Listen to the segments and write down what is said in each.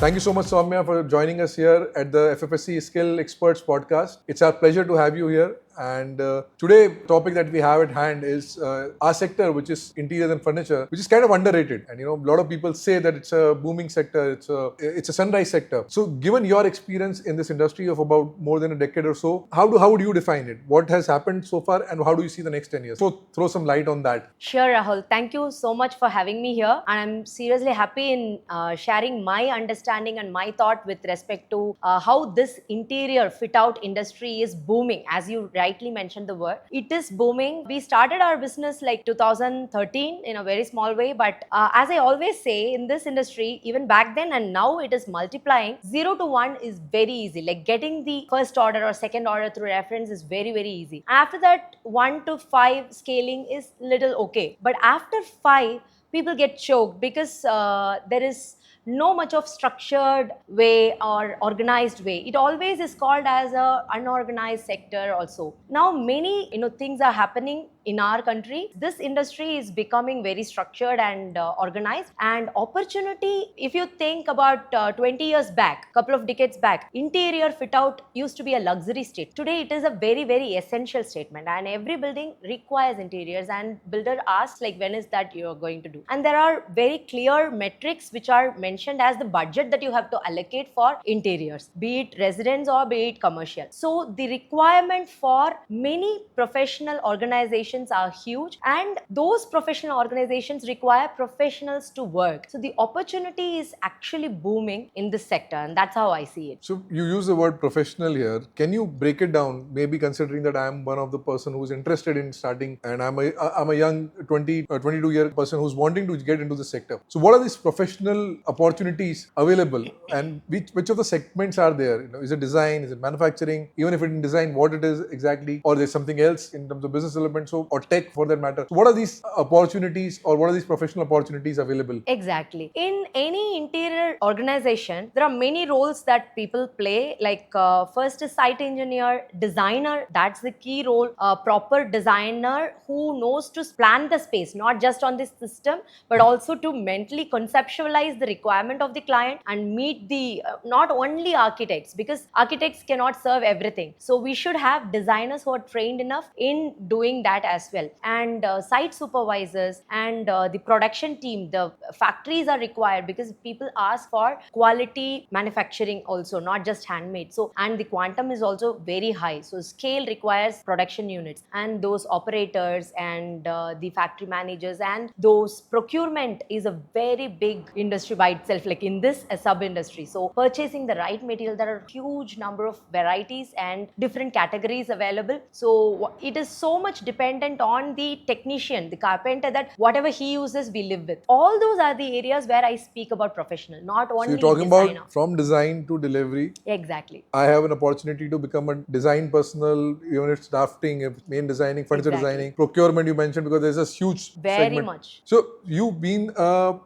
Thank you so much, Sowmya, for joining us here at the FFSC Skill Experts podcast. It's our pleasure to have you here. And today, the topic that we have at hand is our sector, which is interiors and furniture, which is kind of underrated. And a lot of people say that it's a booming sector, it's a sunrise sector. So, given your experience in this industry of about more than a decade or so, how would you define it? What has happened so far, and how do you see the next 10 years? So, throw some light on that. Sure, Rahul. Thank you so much for having me here. And I'm seriously happy in sharing my understanding and my thought with respect to how this interior fit-out industry is booming. As you rightly mentioned the word, it is booming. We started our business like 2013 in a very small way. But as I always say, in this industry, even back then and now it is multiplying. 0 to 1 is very easy. Like getting the first order or second order through reference is very, very easy. After that, 1 to 5 scaling is little okay. But after 5, people get choked because there is no much of structured way or organized way. It always is called as a unorganized sector also. Now many things are happening in our country. This industry is becoming very structured and organized, and opportunity, if you think about 20 years back, couple of decades back, interior fit out used to be a luxury state. Today it is a very, very essential statement, and every building requires interiors, and builder asks like, when is that you are going to do? And there are very clear metrics which are mentioned as the budget that you have to allocate for interiors, be it residence or be it commercial. So the requirement for many professional organizations are huge, and those professional organizations require professionals to work. So the opportunity is actually booming in this sector, and that's how I see it. So you use the word professional here. Can you break it down? Maybe considering that I am one of the person who's interested in starting, and I'm a young 22-year person who's wanting to get into the sector. So what are these professional opportunities available, and which of the segments are there? Is it design? Is it manufacturing? Even if it's in design, what it is exactly, or there's something else in terms of business development, or tech for that matter. So what are these opportunities, or what are these professional opportunities available? Exactly. In any interior organization, there are many roles that people play. Like first is site engineer, designer. That's the key role. A proper designer who knows to plan the space, not just on this system, but also to mentally conceptualize the requirement of the client and meet the not only architects, because architects cannot serve everything. So we should have designers who are trained enough in doing that as well. And site supervisors and the production team, the factories are required, because people ask for quality manufacturing also, not just handmade. So, and the quantum is also very high. So scale requires production units, and those operators and the factory managers, and those procurement is a very big industry by itself, like in this sub industry. So purchasing the right material, there are huge number of varieties and different categories available. So it is so much dependent on the technician, the carpenter, that whatever he uses, we live with. All those are the areas where I speak about professional, not only so you're talking designer. about from design to delivery. Exactly. I have an opportunity to become a design personal, even if it's drafting, if main designing, furniture designing, procurement you mentioned, because there's a huge very segment. Much. So you've been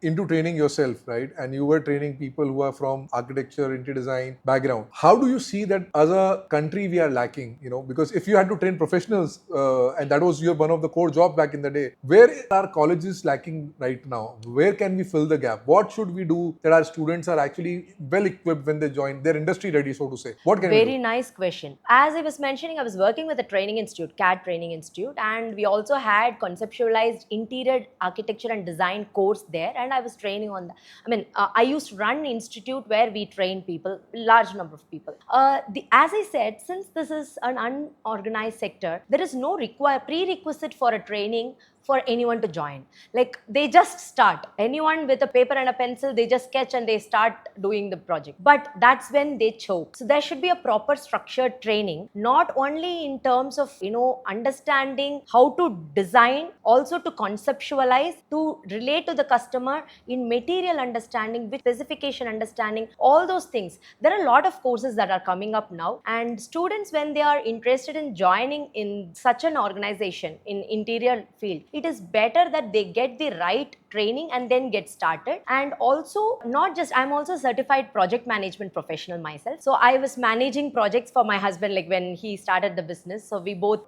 into training yourself, right? And you were training people who are from architecture, interior design background. How do you see that as a country we are lacking? Because if you had to train professionals, and that was one of the core jobs back in the day, where are colleges lacking right now? Where can we fill the gap? What should we do that our students are actually well equipped when they join? They're industry ready, so to say. What can we do? Very nice question. As I was mentioning, I was working with a training institute, CAD training institute, and we also had conceptualized interior architecture and design course there, and I was training on that. I used to run an institute where we train people, large number of people. As I said, since this is an unorganized sector, there is no prerequisite for a training for anyone to join. Like they just start. Anyone with a paper and a pencil, they just sketch and they start doing the project. But that's when they choke. So there should be a proper structured training, not only in terms of, understanding how to design, also to conceptualize, to relate to the customer in material understanding, with specification understanding, all those things. There are a lot of courses that are coming up now, and students, when they are interested in joining in such an organization in interior field, it is better that they get the right training and then get started. And also, not just, I'm also a certified project management professional myself. So I was managing projects for my husband, like when he started the business. So we both,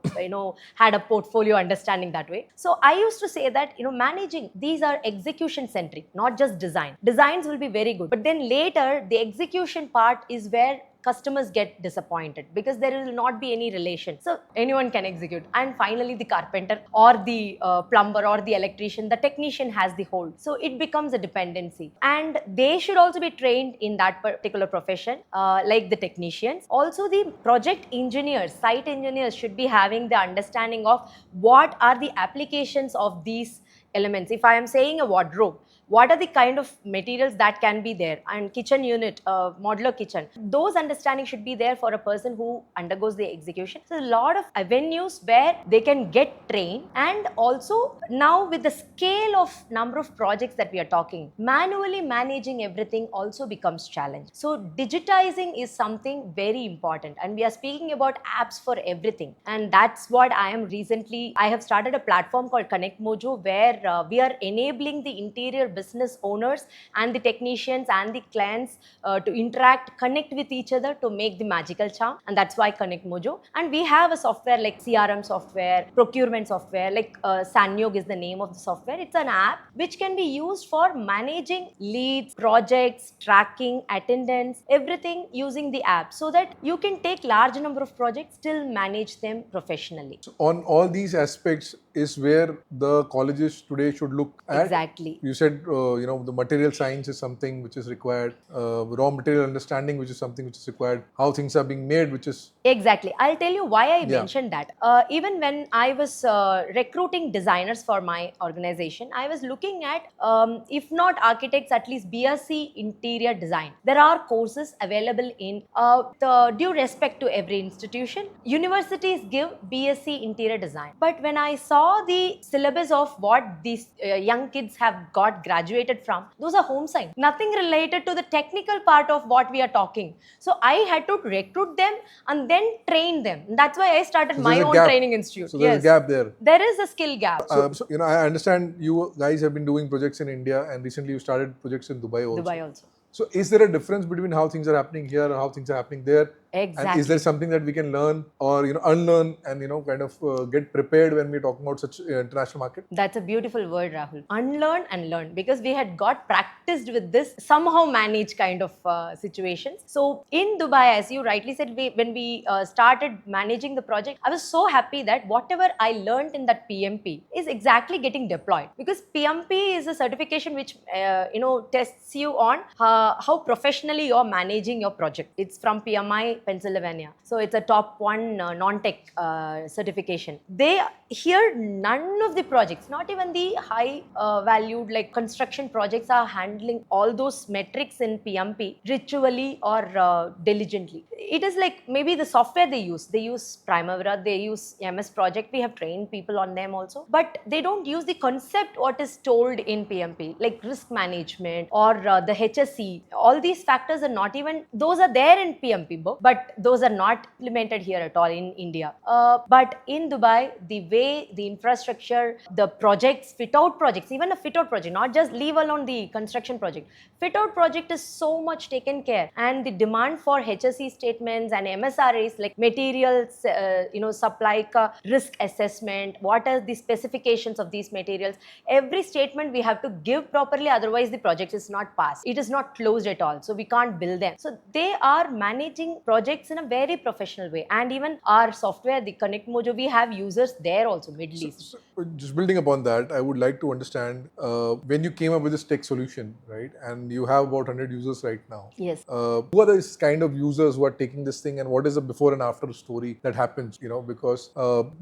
had a portfolio understanding that way. So I used to say that, managing, these are execution centric, not just design. Designs will be very good, but then later the execution part is where customers get disappointed because there will not be any relation. So anyone can execute. And finally, the carpenter or the plumber or the electrician, the technician has the hold. So it becomes a dependency. And they should also be trained in that particular profession, like the technicians. Also, the project engineers, site engineers should be having the understanding of what are the applications of these elements. If I am saying a wardrobe, what are the kind of materials that can be there, and kitchen unit, modular kitchen, those understanding should be there for a person who undergoes the execution. So a lot of avenues where they can get trained. And also, now with the scale of number of projects that we are talking, manually managing everything also becomes challenge. So digitizing is something very important, and we are speaking about apps for everything. And that's what I have started a platform called KonnectMojo, where we are enabling the interior business owners and the technicians and the clients to interact, connect with each other to make the magical charm. And that's why KonnectMojo. And we have a software like CRM software, procurement software, like Sanyog is the name of the software. It's an app which can be used for managing leads, projects, tracking, attendance, everything using the app, so that you can take large number of projects, still manage them professionally. So on all these aspects is where the colleges today should look at. Exactly. You said, the material science is something which is required, raw material understanding, which is something which is required, how things are being made, which is... Exactly. I'll tell you why I mentioned that. Even when I was recruiting designers for my organization, I was looking at, if not architects, at least BSc interior design. There are courses available in the due respect to every institution. Universities give BSc interior design. But when I saw the syllabus of what these young kids have got graduated from, those are home science. Nothing related to the technical part of what we are talking. So I had to recruit them and then train them. That's why I started my own training institute. So there's a gap there. There is a skill gap. So, I understand you guys have been doing projects in India, and recently you started projects in Dubai also. So is there a difference between how things are happening here and how things are happening there? Exactly. And is there something that we can learn or unlearn and kind of get prepared when we're talking about such international market? That's a beautiful word, Rahul. Unlearn and learn, because we had got practiced with this somehow managed kind of situations. So in Dubai, as you rightly said, when we started managing the project, I was so happy that whatever I learned in that PMP is exactly getting deployed, because PMP is a certification which tests you on how professionally you're managing your project. It's from PMI Pennsylvania. So it's a top one non-tech certification. Here none of the projects, not even the high valued like construction projects, are handling all those metrics in PMP ritually or diligently. It is like maybe the software they use Primavera, they use MS Project. We have trained people on them also, but they don't use the concept what is told in PMP, like risk management or the HSE. All these factors are not even, those are there in PMP book, but those are not implemented here at all in India. But in Dubai, the way the infrastructure, the projects, fit-out projects, even a fit-out project, not just leave alone the construction project, fit-out project is so much taken care, and the demand for HSE statements and MSRAs like materials, supply risk assessment, what are the specifications of these materials, every statement we have to give properly, otherwise the project is not passed. It is not closed at all, so we can't bill them. So they are managing projects in a very professional way. And even our software, the KonnectMojo, we have users there also, Middle East. So just building upon that, I would like to understand when you came up with this tech solution, right? And you have about 100 users right now. Yes. Who are these kind of users who are taking this thing, and what is the before and after story that happens? Because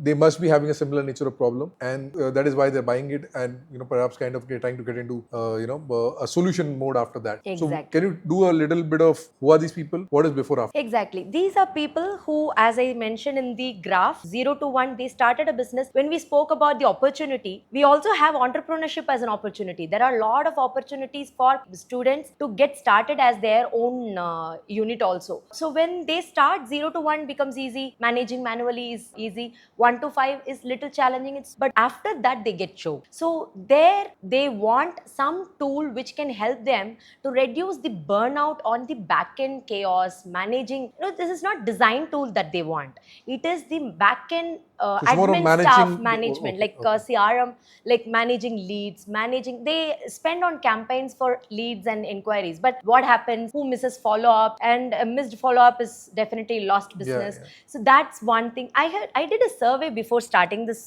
they must be having a similar nature of problem, and that is why they're buying it, and perhaps kind of trying to get into a solution mode after that. Exactly. So can you do a little bit of who are these people? What is before after? Exactly. These are people who, as I mentioned in the graph, 0 to 1, they started a business. When we spoke about the opportunity, we also have entrepreneurship as an opportunity. There are a lot of opportunities for students to get started as their own unit also. So when they start, 0 to 1 becomes easy, managing manually is easy, 1 to 5 is little challenging, but after that they get choked. So there they want some tool which can help them to reduce the burnout on the back end chaos, managing. This is not design tool that they want. It is the back end It's more of admin staff managing. management, Okay, like okay. CRM, like managing leads, they spend on campaigns for leads and inquiries. But what happens? Who misses follow up? And a missed follow up is definitely lost Yeah, business. yeah. So that's one thing. I did a survey before starting this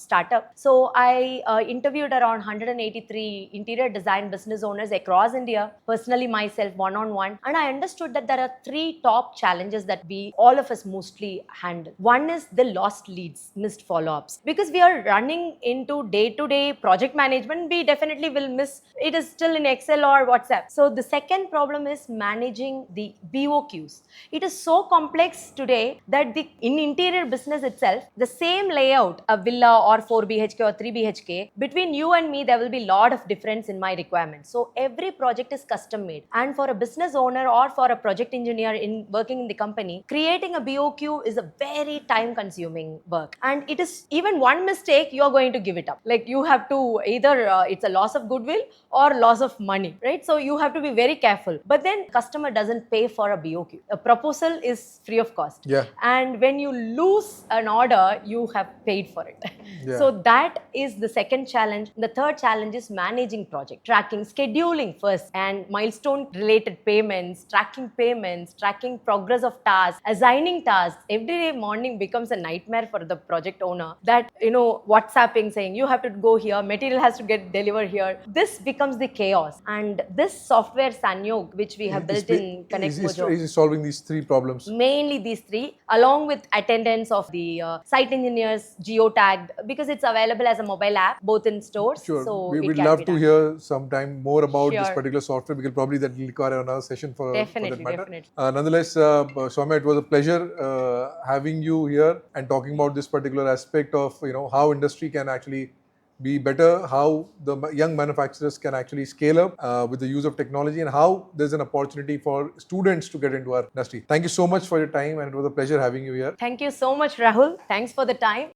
startup. So I interviewed around 183 interior design business owners across India, personally myself, one on one, and I understood that there are three top challenges that we all of us mostly handle. One is the lost leads, missed follow ups, because we are running into day to day project management. We definitely will miss it, is still in Excel or WhatsApp. So the second problem is managing the BOQs. It is so complex today that in interior business itself, the same layout, a villa or 4 BHK or 3 BHK, between you and me, there will be a lot of difference in my requirements. So every project is custom made. And for a business owner or for a project engineer in working in the company, creating a BOQ is a very time consuming work. And it is even one mistake, you're going to give it up. Like you have to either, it's a loss of goodwill or loss of money, right? So you have to be very careful. But then customer doesn't pay for a BOQ. A proposal is free of cost. Yeah. And when you lose an order, you have paid for it. Yeah. So that is the second challenge. The third challenge is managing project, tracking, scheduling first, and milestone related payments, tracking progress of tasks, assigning tasks. Every day morning becomes a nightmare for the project owner, that WhatsApping saying you have to go here, material has to get delivered here. This becomes the chaos. And this software Sanyog, which we have built in KonnectMojo, Is solving these three problems. mainly these three, along with attendance of the site engineers, geotagged, because it's available as a mobile app both in stores. Sure. So We it would can love be to done. hear sometime more about this Sure. particular software, because probably that will require another session for that Definitely, matter. definitely. Nonetheless, Sowmya, it was a pleasure having you here and talking about this particular aspect of how industry can actually be better, how the young manufacturers can actually scale up with the use of technology, and how there's an opportunity for students to get into our industry. Thank you so much for your time, and it was a pleasure having you here. Thank you so much, Rahul. Thanks for the time.